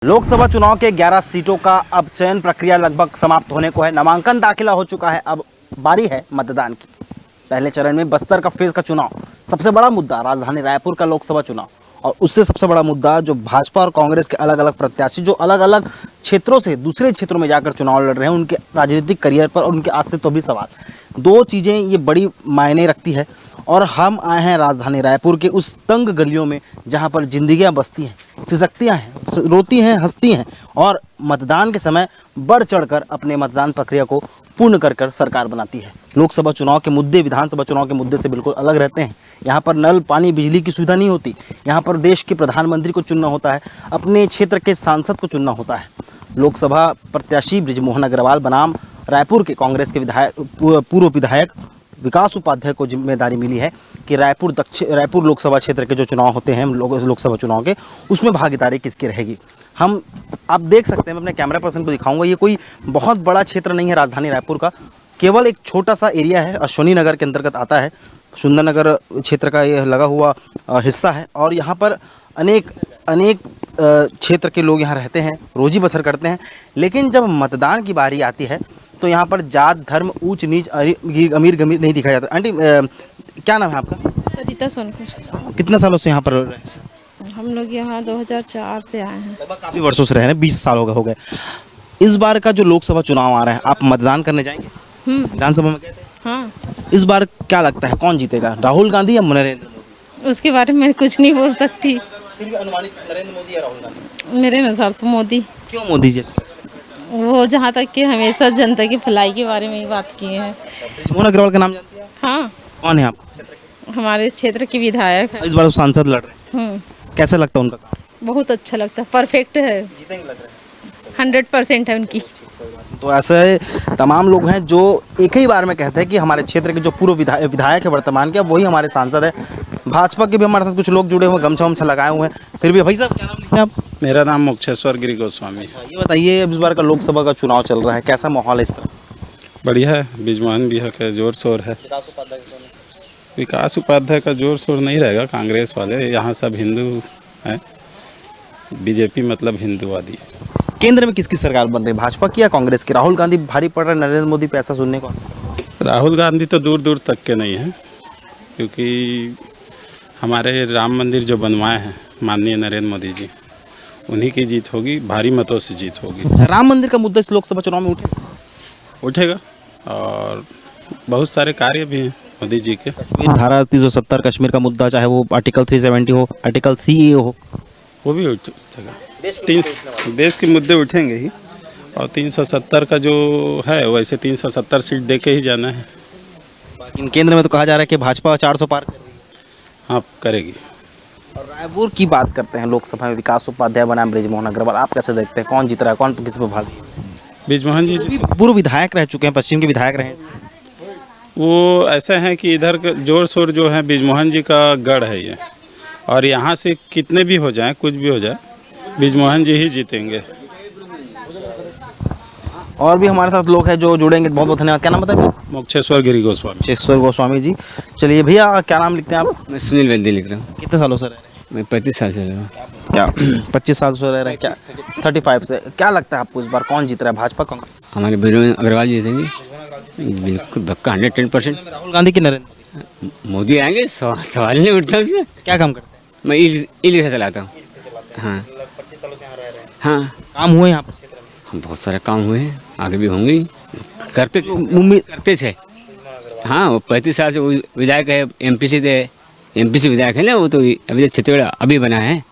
लोकसभा चुनाव के 11 सीटों का अब चयन प्रक्रिया लगभग समाप्त होने को है। नामांकन दाखिला हो चुका है। अब बारी है मतदान की। पहले चरण में बस्तर का फेज का चुनाव, सबसे बड़ा मुद्दा राजधानी रायपुर का लोकसभा चुनाव, और उससे सबसे बड़ा मुद्दा जो भाजपा और कांग्रेस के अलग अलग प्रत्याशी जो अलग अलग क्षेत्रों से दूसरे क्षेत्रों में जाकर चुनाव लड़ रहे हैं, उनके राजनीतिक करियर पर और उनके अस्तित्व भी सवाल। दो चीज़ें ये बड़ी मायने रखती है। और हम आए हैं राजधानी रायपुर के उस तंग गलियों में जहां पर जिंदगियां बसती हैं, सिसकतियां हैं, रोती हैं, हंसती हैं, और मतदान के समय बढ़ चढ़कर अपने मतदान प्रक्रिया को पूर्ण कर कर सरकार बनाती है। लोकसभा चुनाव के मुद्दे विधानसभा चुनाव के मुद्दे से बिल्कुल अलग रहते हैं। यहाँ पर नल, पानी, बिजली की सुविधा नहीं होती। यहाँ पर देश के प्रधानमंत्री को चुनना होता है, अपने क्षेत्र के सांसद को चुनना होता है। लोकसभा प्रत्याशी बृजमोहन अग्रवाल बनाम रायपुर के कांग्रेस के पूर्व विधायक विकास उपाध्याय को जिम्मेदारी मिली है कि रायपुर लोकसभा क्षेत्र के जो चुनाव होते हैं लोकसभा चुनाव के, उसमें भागीदारी किसकी रहेगी। आप देख सकते हैं, मैं अपने कैमरा पर्सन को दिखाऊंगा, ये कोई बहुत बड़ा क्षेत्र नहीं है राजधानी रायपुर का, केवल एक छोटा सा एरिया है, अश्वनी नगर के अंतर्गत आता है। सुंदर नगर क्षेत्र का ये लगा हुआ हिस्सा है, और यहाँ पर अनेक क्षेत्र के लोग यहाँ रहते हैं, रोजी बसर करते हैं। लेकिन जब मतदान की बारी आती है तो यहाँ पर जात, धर्म, ऊंच नीच, अमीर गमीर नहीं दिखाया जाता। आंटी, क्या नाम है आपका? सरिता सोनकर। कितने सालों से यहाँ पर रह रहे हैं? हम लोग यहाँ 2004 से आए हैं। लगभग काफ़ी वर्षों से रह रहे हैं, 20 साल हो गए। इस बार का जो लोकसभा चुनाव आ रहा है, आप मतदान करने जाएंगे? विधानसभा में गए थे? हाँ। इस बार क्या लगता है कौन जीतेगा, राहुल गांधी या नरेंद्र मोदी? उसके बारे में कुछ नहीं बोल सकती। फिर भी अनुमानित नरेंद्र मोदी या राहुल गांधी? मेरे अनुसार तो मोदी। क्यों मोदी जी? वो जहाँ तक कि हमेशा जनता की भलाई के बारे में ही बात किए हैं। बृजमोहन अग्रवाल का नाम जानती हैं? हाँ, कौन है आप? हमारे इस क्षेत्र के विधायक है। इस बार वो सांसद लड़ रहे हैं, कैसा लगता है उनका काम? बहुत अच्छा लगता है, परफेक्ट है, जीतेंगे लग रहा है? 100% है उनकी। तो ऐसे तमाम लोग हैं जो एक ही बार में कहते हैं कि हमारे क्षेत्र के जो पूर्व विधायक है वर्तमान के, वही हमारे सांसद है। भाजपा के भी हमारे साथ कुछ लोग जुड़े हुए, गमछा वमछा लगाए हुए हैं। फिर भी भाई साहब, क्या नाम लिखते हैं आप? मेरा नाम मोक्षेश्वर गिरी गोस्वामी। ये बताइए, इस बार का लोकसभा का चुनाव चल रहा है, कैसा माहौल है इस तरह? बढ़िया है, बृजमोहन भी है, जोर शोर है। विकास उपाध्याय का जोर शोर नहीं रहेगा, कांग्रेस वाले यहाँ सब हिंदू हैं, बीजेपी मतलब हिंदूवादी। केंद्र में किसकी सरकार बन रही है, भाजपा की या कांग्रेस की? राहुल गांधी भारी पड़ रहा है नरेंद्र मोदी पे, ऐसा सुनने को? राहुल गांधी तो दूर दूर तक के नहीं हैं, क्योंकि हमारे राम मंदिर जो बनवाए हैं माननीय नरेंद्र मोदी जी, उन्हीं की जीत होगी, भारी मतों से जीत होगी। अच्छा, राम मंदिर का मुद्दा इस लोकसभा चुनाव में उठेगा, और बहुत सारे कार्य भी हैं मोदी जी के। कश्मीर धारा 370, कश्मीर का मुद्दा, चाहे वो आर्टिकल 370 हो, आर्टिकल CAA हो, वो भी उठेगा। देश के मुद्दे उठेंगे ही, और 370 का जो है वैसे 370 सीट दे के ही जाना है। लेकिन केंद्र में तो कहा जा रहा है कि भाजपा 400 पार कर रही है। हाँ, करेगी। और रायपुर की बात करते हैं, लोकसभा में विकास उपाध्याय बनाम बृजमोहन अग्रवाल, आप कैसे देखते हैं कौन जीत रहा है, कौन किस पे भाग? बृजमोहन जी पूर्व विधायक रह चुके हैं, पश्चिम के विधायक रहे। वो ऐसे हैं कि इधर का जोर शोर जो है बृजमोहन जी का गढ़ है ये, और यहाँ से कितने भी हो जाए, कुछ भी हो जाए, बृजमोहन जी ही जीतेंगे। और भी हमारे साथ लोग हैं जो जुड़ेंगे, बहुत बहुत धन्यवाद। क्या नाम बताइए? मोक्षेश्वर गिरी गोस्वामी। मोक्षेश्वर गोस्वामी जी। चलिए भैया, क्या नाम लिखते हैं आप? मैं सुनील वैद्य लिख रहा हूँ। कितने सालों से रह रहे हैं? मैं 35 साल से रह रहा हूँ। क्या 25 साल से रह रहे हैं? क्या 35 से? क्या लगता है आपको इस बार कौन जीत रहा है, भाजपा कांग्रेस? हमारे बृजमोहन अग्रवाल जीतेंगे, बिल्कुल पक्का 110%। राहुल गांधी की नरेंद्र मोदी आएंगे, सवाल नहीं उठता उसमें। क्या काम करते हैं? मैं ई रिक्शा चलाता हूँ। हाँ 25 सालों से यहाँ रह रहे हैं। हाँ, काम हुए यहाँ पर क्षेत्र में? बहुत सारे काम हुए हैं, आगे भी होंगे, करते थे। हाँ, वो 35 साल से विधायक है, MP से विधायक है ना, वो तो अभी छत्तीसगढ़ अभी बना है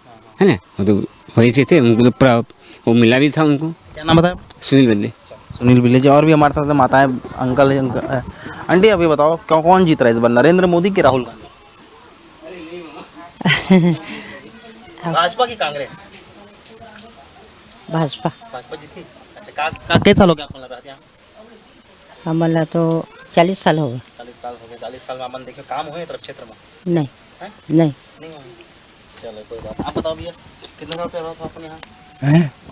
ना, वो तो वही से थे, उनको तो वो मिला भी था उनको। क्या नाम बताया? सुनील वैद्य। सुनील विलेज। और भी हमारे साथ माताएं, अंकल है, आंटी, अभी बताओ कौन जीत रहा है इस बार, नरेंद्र मोदी की राहुल गांधी? भाजपा की कांग्रेस? भाजपा। भाजपा जीती। अच्छा, कितने साल हो गए आपको लग रहा है यहाँ? हमारा तो 40 साल हो गए। 40 साल हो गए। 40 साल में अपन देखे काम हुए तरफ क्षेत्र में? नहीं है? नहीं। नहीं हुए। चलो कोई बात। आप बताओ भैया, कितने साल से रहो तो अपन यहाँ?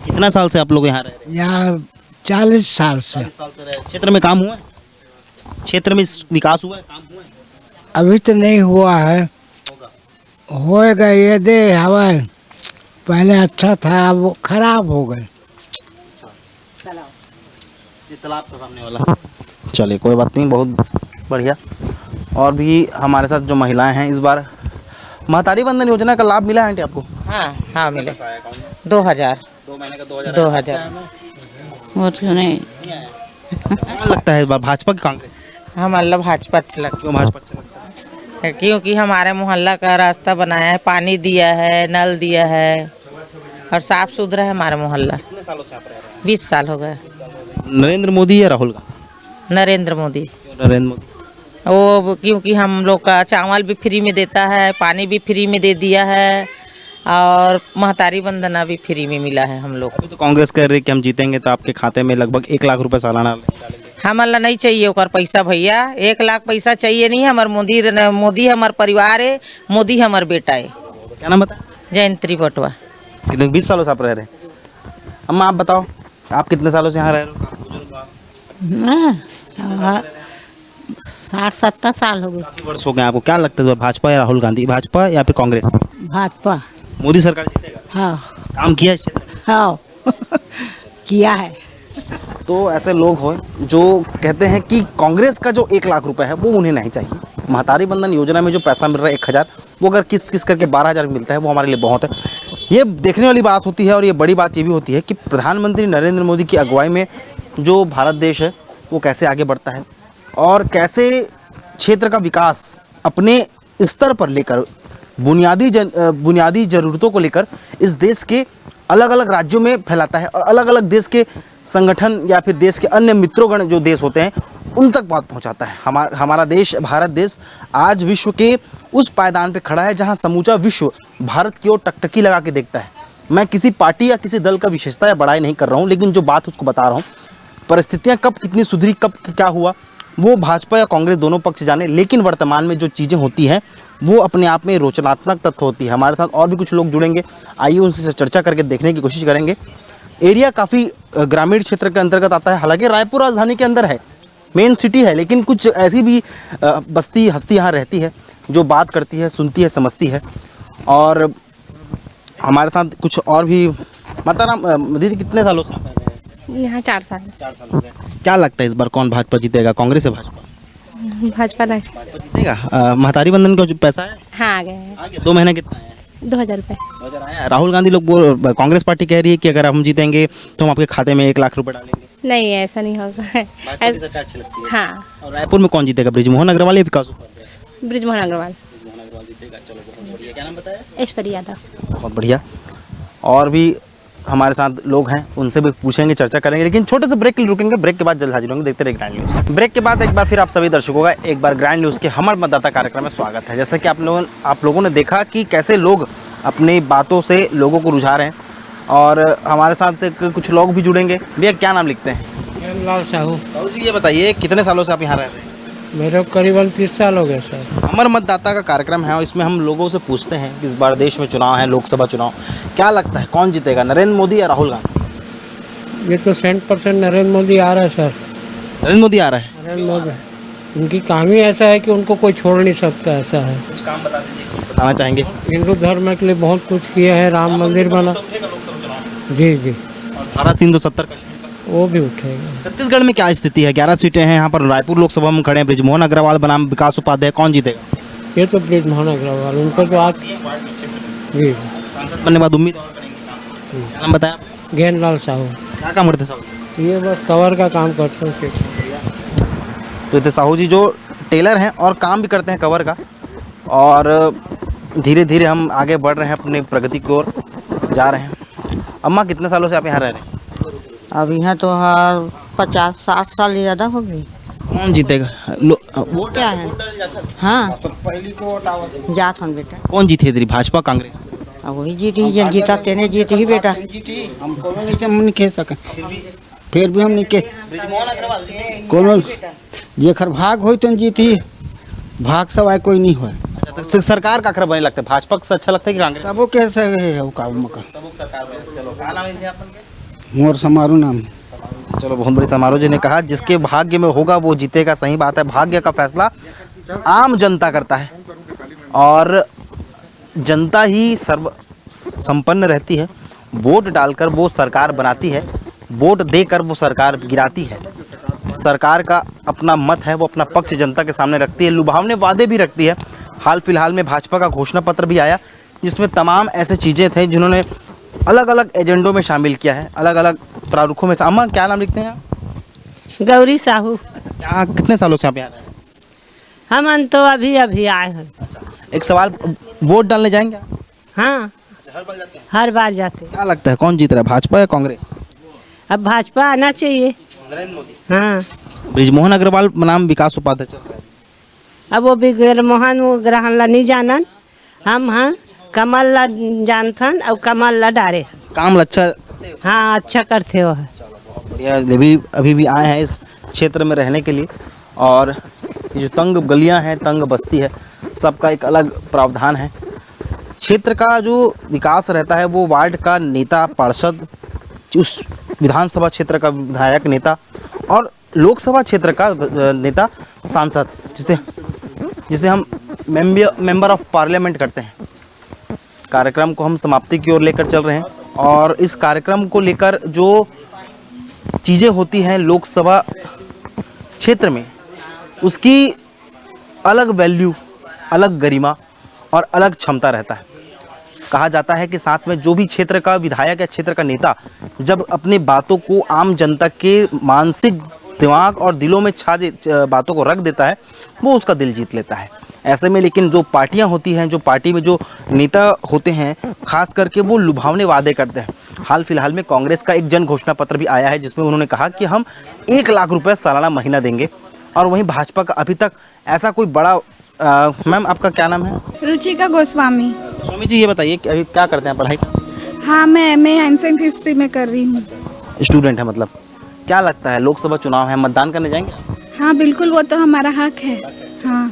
कितना साल से आप लोग यहाँ रह रहे हैं? यहाँ 40 साल से। 40 साल से रहे। क्षेत्र में काम हुआ है? क्षेत्र में विकास हुआ है, काम हुआ है? अभी तो नहीं हुआ है, होगा। होएगा, ये दे हवा पहले अच्छा था, अब वो खराब हो गए। ये तालाब का सामने वाला। चलिए कोई बात नहीं, बहुत बढ़िया। और भी हमारे साथ जो महिलाएं हैं, इस बार महतारी बंधन योजना का लाभ मिला है आंटी आपको? हाँ हाँ मिले 2000 2 महीने का 2000 2000 और नहीं कौन लगता है इस बार, भाजपा की कांग्रेस? हम अल्लाह भाजपा अच्छा लगता क्यों भाजपा अच्छा लगता है? है क्योंकि हमारे मोहल्ला का रास्ता बनाया है, पानी दिया है, नल दिया है और साफ सुथरा है हमारा मोहल्ला। कितने सालों से आप रह रहे 20 साल हो गए। हैं? नरेंद्र मोदी या राहुल गांधी? नरेंद्र मोदी। क्यों नरेंद्र मोदी? वो क्योंकि हम लोग का चावल भी फ्री में देता है, पानी भी फ्री में दे दिया है और महतारी बंधना भी फ्री में मिला है हम लोग। अभी तो कांग्रेस कह रही है कि हम जीतेंगे तो आपके खाते में लगभग 1 लाख रुपए सालाना डालेंगे। हम अल्लाह नहीं चाहिए ओकर पैसा भैया, 1 लाख पैसा चाहिए नहीं। हमार मोदी हमार परिवार है, मोदी हमार बेटा है। क्या नाम बताया? जयंती बटवा। कितने 20 सालों से आप रह रहे हैं? अम्मा आप बताओ, आप कितने सालों से यहाँ रह रहे हो? 60-70 साल हो गए। काफी वर्ष हो गए आपको। क्या लगता है इस बार भाजपा या राहुल गांधी, भाजपा या फिर कांग्रेस? भाजपा। मोदी सरकार जीतेगा? हाँ काम किया है इस क्षेत्र में? हाँ किया है। तो ऐसे लोग हो जो कहते हैं कि कांग्रेस का जो 1 लाख रुपए है वो उन्हें नहीं चाहिए। महतारी बंधन योजना में जो पैसा मिल रहा है 1000, वो अगर किस्त किस्त करके 12,000 मिलता है वो हमारे लिए बहुत है। ये देखने वाली बात होती है। और ये बड़ी बात ये भी होती है कि प्रधानमंत्री नरेंद्र मोदी की अगुवाई में जो भारत देश है वो कैसे आगे बढ़ता है और कैसे क्षेत्र का विकास अपने स्तर पर लेकर बुनियादी ज़रूरतों को लेकर इस देश के अलग अलग राज्यों में फैलाता है और अलग अलग देश के संगठन या फिर देश के अन्य मित्रोगण जो देश होते हैं उन तक बात पहुंचाता है। हमारा देश, भारत देश आज विश्व के उस पायदान पे खड़ा है जहां समूचा विश्व भारत की ओर टकटकी लगा के देखता है। मैं किसी पार्टी या किसी दल का विशेषता या बड़ाई नहीं कर रहा हूं, लेकिन जो बात उसको बता रहा हूं, परिस्थितियां कब कितनी सुधरी, कब क्या हुआ, वो भाजपा या कांग्रेस दोनों पक्ष जाने। लेकिन वर्तमान में जो चीज़ें होती हैं वो अपने आप में रोचनात्मक तथ्य होती है। हमारे साथ और भी कुछ लोग जुड़ेंगे, आइए उनसे चर्चा करके देखने की कोशिश करेंगे। एरिया काफ़ी ग्रामीण क्षेत्र के अंतर्गत आता है, हालांकि रायपुर राजधानी के अंदर है, मेन सिटी है, लेकिन कुछ ऐसी भी बस्ती हस्ती यहाँ रहती है जो बात करती है, सुनती है, समझती है। और हमारे साथ कुछ और भी। माताराम दीदी, कितने सालों से आप रह रहे हैं? यहाँ 4 साल। 4 साल हो गए। क्या लगता है इस बार कौन भाजपा जीतेगा, कांग्रेस या भाजपा? भाजपा नहीं। भाजपा जीतेगा। महतारी बंधन का जो पैसा है हाँ आ गए हैं आ गया, 2 महीने कितना है? 2000 रुपये। 2000 आया। राहुल गांधी लोग कांग्रेस पार्टी कह रही है कि अगर हम जीतेंगे तो हम आपके खाते में 1 लाख रुपए डालेंगे। नहीं ऐसा नहीं होगा। भाजपा की सरकार अच्छी लगती है। हाँ और रायपुर में कौन जीतेगा, बृजमोहन अग्रवाल या विकास उपाध्याय? ब्रिजमोहन अग्रवाल। बृजमोहन अग्रवाल जीतेगा। चलो बहुत बढ़िया। क्या नाम बताया? ऐश्वर्या यादव। बहुत बढ़िया। और भी हमारे साथ लोग हैं, उनसे भी पूछेंगे, चर्चा करेंगे, लेकिन छोटे से ब्रेक के लिए रुकेंगे। ब्रेक के बाद जल्द हाजिर होंगे। देखते रहिए ग्रैंड न्यूज़। ब्रेक के बाद एक बार फिर आप सभी दर्शकों का एक बार ग्रैंड न्यूज़ के हमर मतदाता कार्यक्रम में स्वागत है। जैसा कि आप लोगों ने देखा कि कैसे लोग अपनी बातों से लोगों को रुझा रहे हैं और हमारे साथ कुछ लोग भी जुड़ेंगे। भैया क्या नाम लिखते हैं? लाल साहू। साहू जी ये बताइए, कितने सालों से आप यहाँ रह रहे हैं? मेरे को करीबन 30 साल हो गए सर। हमर मतदाता का कार्यक्रम है और इसमें हम लोगों से पूछते हैं कि इस बार देश में चुनाव है, लोकसभा चुनाव, क्या लगता है कौन जीतेगा, नरेंद्र मोदी या राहुल गांधी? ये तो 100% नरेंद्र मोदी आ रहा है सर। नरेंद्र मोदी आ रहा है। नरेंद्र मोदी, उनकी काम ही ऐसा है कि उनको कोई छोड़ नहीं सकता, ऐसा है। कुछ काम बता दीजिए, बताना चाहेंगे। हिंदू धर्म के लिए बहुत कुछ किया है, राम मंदिर बना। जी जी, और धारा 370 कश्मीर का वो भी उठेगा। छत्तीसगढ़ में क्या स्थिति है? 11 सीटें हैं यहाँ पर। रायपुर लोकसभा में खड़े हैं बृजमोहन अग्रवाल बनाम विकास उपाध्याय, कौन जीतेगा? ये तो बृजमोहन अग्रवाल, उनको तो आज जी सांसद बनने के बाद उम्मीद और करेंगे। क्या नाम बताया? ज्ञानलाल साहू। क्या काम करते साहू? ये बस कवर का काम करते हैं सिर्फ। तो इतने साहू जी जो टेलर हैं और काम भी करते हैं कवर का। और धीरे धीरे हम आगे बढ़ रहे हैं, अपनी प्रगति की ओर जा रहे हैं। अम्मा कितने सालों से आप यहाँ रह रहे हैं? अब यहाँ तो 50-60 साल ज़्यादा हो गई। कौन जीतेगा? वोट क्या है? हाँ जात हम बेटा। कौन जीती है तेरी, भाजपा कांग्रेस? अब वही जीती, जब जीता तेने जीती ही बेटा। हम कोनो नहीं कह सके, फिर भी हम नहीं के कोनो जेखर भाग हो तो जीती, भाग सब आए कोई नहीं हो। अच्छा, तो सरकार का बने लगता है, भाजपा से अच्छा लगता है कि कांग्रेस? सबो कैसे है वो काम मका। चलो क्या नाम है आपका? मोर समारू नाम। चलो बहुत बड़ी समारोह जी ने कहा जिसके भाग्य में होगा वो जीतेगा। सही बात है, भाग्य का फैसला आम जनता करता है और जनता ही संपन्न रहती है, वोट डालकर वो सरकार बनाती है, वोट देकर वो सरकार गिराती है। सरकार का अपना मत है, वो अपना पक्ष जनता के सामने रखती है, लुभावने वादे भी रखती है। हाल फिलहाल में भाजपा का घोषणा पत्र भी आया जिसमें तमाम ऐसे चीज़ें थे जिन्होंने अलग अलग एजेंडों में शामिल किया है, अलग अलग प्रारूपों में। अम्मा क्या नाम लिखते हैं आप? गौरी साहू। अच्छा, क्या कितने सालों से आप यहाँ रहे हैं? हम तो अभी अभी आए हैं। एक सवाल, वोट डालने जाएंगे आप? हाँ, हर बार जाते हैं? हर बार जाते हैं। क्या लगता है कौन जीत रहा है, भाजपा या कांग्रेस? अब भाजपा आना चाहिए। नरेंद्र मोदी। हाँ, ब्रिजमोहन अग्रवाल बनाम विकास उपाध्याय चल रहा है। अब वो भी मोहन वो ग्रहण ला नहीं जानन, हम हाँ कमल ला जानथन और कमल ला डारे। काम अच्छा, हाँ अच्छा करते हो। बढ़िया। अभी भी आए हैं इस क्षेत्र में रहने के लिए, और ये जो तंग गलियां हैं, तंग बस्ती है, सबका एक अलग प्रावधान है। क्षेत्र का जो विकास रहता है वो वार्ड का नेता, पार्षद, उस विधानसभा क्षेत्र का विधायक, नेता, और लोकसभा क्षेत्र का नेता, सांसद, जिसे हम मेंबर ऑफ पार्लियामेंट करते हैं। कार्यक्रम को हम समाप्ति की ओर लेकर चल रहे हैं, और इस कार्यक्रम को लेकर जो चीज़ें होती हैं लोकसभा क्षेत्र में, उसकी अलग वैल्यू, अलग गरिमा और अलग क्षमता रहता है। कहा जाता है कि साथ में जो भी क्षेत्र का विधायक या क्षेत्र का नेता जब अपनी बातों को आम जनता के मानसिक दिमाग और दिलों में बातों को रख देता है, वो उसका दिल जीत लेता है। ऐसे में लेकिन जो पार्टियां होती हैं, जो पार्टी में जो नेता होते हैं, खास करके वो लुभावने वादे करते हैं। हाल फिलहाल में कांग्रेस का एक जन घोषणा पत्र भी आया है जिसमें उन्होंने कहा कि हम 1 लाख रुपए सालाना महीना देंगे। और वहीं भाजपा का अभी तक ऐसा कोई बड़ा मैम आपका क्या नाम है? रुचिका गोस्वामी। स्वामी जी ये बताइए कि अभी क्या करते हैं पढ़ाई? हाँ, मैं एमए एंसेंट हिस्ट्री में कर रही हूँ। स्टूडेंट है मतलब। क्या लगता है लोकसभा चुनाव है, मतदान करने जाएंगे? हाँ बिल्कुल, वो तो हमारा हक है। हाँ।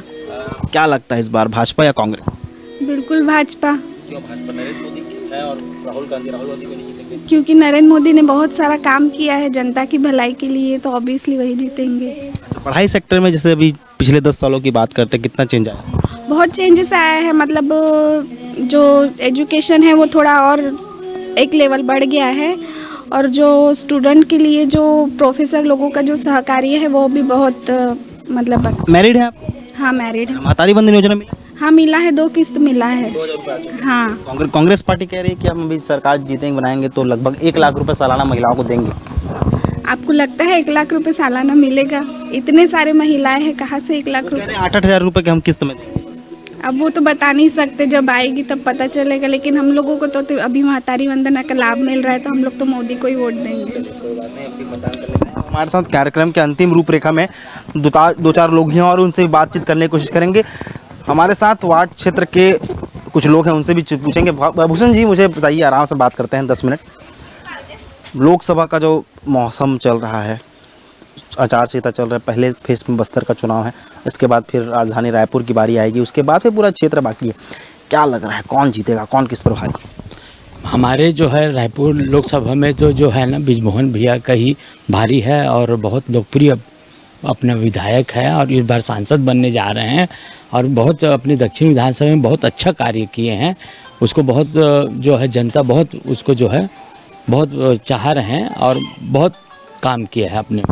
क्या लगता है इस बार भाजपा या कांग्रेस? बिल्कुल भाजपा। क्यों भाजपा? नरेंद्र मोदी है और राहुल गांधी को नहीं जीतेंगे? क्योंकि नरेंद्र मोदी ने बहुत सारा काम किया है जनता की भलाई के लिए, तो ऑब्वियसली वही जीतेंगे। अच्छा, पढ़ाई सेक्टर में जैसे अभी पिछले 10 सालों की बात करते हैं, कितना चेंज आया? बहुत चेंजेस आया है, मतलब जो एजुकेशन है वो थोड़ा और एक लेवल बढ़ गया है, और जो स्टूडेंट के लिए जो प्रोफेसर लोगों का जो सहकार्य है वो भी बहुत मतलब। मैरिड है आप? हाँ मैरिड है। महतारी बंधन योजना मिली? हाँ मिला है, 2 किस्त मिला है। हाँ। कांग्रेस पार्टी कह रही है कि हम अभी सरकार जीतेंगे, बनाएंगे तो लगभग 1 लाख रुपए सालाना महिलाओं को देंगे। आपको लगता है 1 लाख रुपए सालाना मिलेगा? इतने सारे महिलाएं हैं, कहाँ से 1 लाख रुपए? 8-8 हज़ार रुपए के हम किस्त में देंगे। अब वो तो बता नहीं सकते, जब आएगी तब पता चलेगा। लेकिन हम लोगों को तो अभी महतारी वंदना का लाभ मिल रहा है, तो हम लोग तो मोदी को ही वोट देंगे। हमारे साथ कार्यक्रम के अंतिम रूपरेखा में 2-4 लोग हैं और उनसे बातचीत करने की कोशिश करेंगे। हमारे साथ वार्ड क्षेत्र के कुछ लोग हैं, उनसे भी पूछेंगे। भूषण जी मुझे बताइए, आराम से बात करते हैं 10 मिनट। लोकसभा का जो मौसम चल रहा है, आचार संहिता चल रहा है, पहले फेज में बस्तर का चुनाव है, इसके बाद फिर राजधानी रायपुर की बारी आएगी, उसके बाद फिर पूरा क्षेत्र बाकी है। क्या लग रहा है कौन जीतेगा, कौन किस पर भारी? हमारे जो है रायपुर लोकसभा में जो है ना, ब्रिजमोहन भैया का ही भारी है, और बहुत लोकप्रिय अपना विधायक है, और इस बार सांसद बनने जा रहे हैं, और बहुत अपनी दक्षिण विधानसभा में बहुत अच्छा कार्य किए हैं। उसको बहुत जो है जनता बहुत उसको जो है बहुत चाह रहे हैं, और बहुत काम किया है अपने।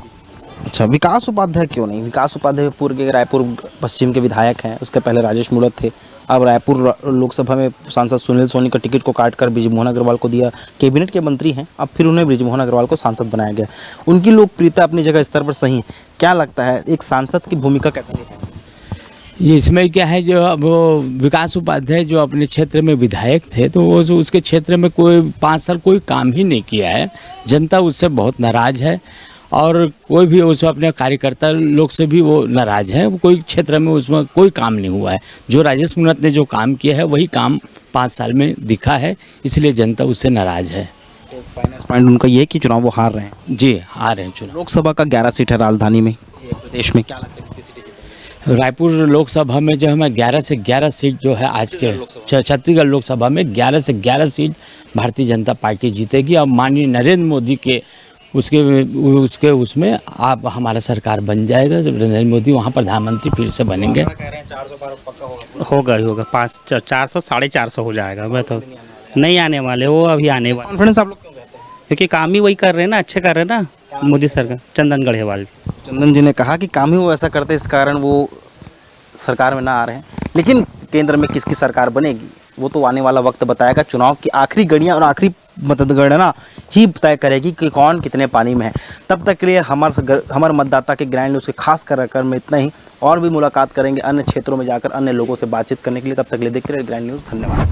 अच्छा, विकास उपाध्याय क्यों नहीं? विकास उपाध्याय पूर्व के रायपुर पश्चिम के विधायक हैं, उसके पहले राजेश मूड़त थे। अब रायपुर लोकसभा में सांसद सुनील सोनी का टिकट को काटकर ब्रिजमोहन अग्रवाल को दिया, कैबिनेट के मंत्री हैं, अब फिर उन्हें ब्रिजमोहन अग्रवाल को सांसद बनाया गया। उनकी लोकप्रियता अपनी जगह स्तर पर सही है। क्या लगता है एक सांसद की भूमिका कैसा है? ये इसमें क्या है, जो अब विकास उपाध्याय जो अपने क्षेत्र में विधायक थे, तो वो उसके क्षेत्र में कोई 5 साल कोई काम ही नहीं किया है। जनता उससे बहुत नाराज़ है, और कोई भी उसमें अपने कार्यकर्ता लोग से भी वो नाराज़ है। वो कोई क्षेत्र में उसमें कोई काम नहीं हुआ है। जो राजेश मूड़त ने जो काम किया है वही काम 5 साल में दिखा है, इसलिए जनता उससे नाराज़ है। तो फाइनल पॉइंट उनका ये है कि चुनाव वो हार रहे हैं। जी हार रहे हैं चुनाव। लोकसभा का 11 सीट है राजधानी में, प्रदेश में क्या लगता है कितनी सीटें जीतेंगे? रायपुर लोकसभा में जो है 11 से 11 सीट जो है आज के छत्तीसगढ़ लोकसभा में 11 से 11 सीट भारतीय जनता पार्टी जीतेगी। और माननीय नरेंद्र मोदी के उसमें आप हमारा सरकार बन जाएगा। नरेंद्र मोदी वहाँ प्रधानमंत्री फिर से बनेंगे। होगा 500 450 450 हो जाएगा। मैं तो नहीं आने वाले, वो अभी आने वाले, कॉन्फिडेंस आप लोग क्यों कहते हैं? क्योंकि काम ही वही कर रहे हैं ना, अच्छे कर रहे हैं ना मोदी सरकार, चंदन गढ़ेवाल। चंदन जी ने कहा कि काम ही वो ऐसा करते, इस कारण वो सरकार में ना आ रहे हैं। लेकिन केंद्र में किसकी सरकार बनेगी वो तो आने वाला वक्त बताएगा। चुनाव की आखिरी घड़ियां और आखिरी मतगणना ही तय करेगी कि कौन कितने पानी में है। तब तक के लिए हमारे मतदाता के ग्रैंड न्यूज़ के खास कार्यक्रम में इतना ही। और भी मुलाकात करेंगे अन्य क्षेत्रों में जाकर अन्य लोगों से बातचीत करने के लिए। तब तक के लिए देखते रहिए ग्रैंड न्यूज़। धन्यवाद।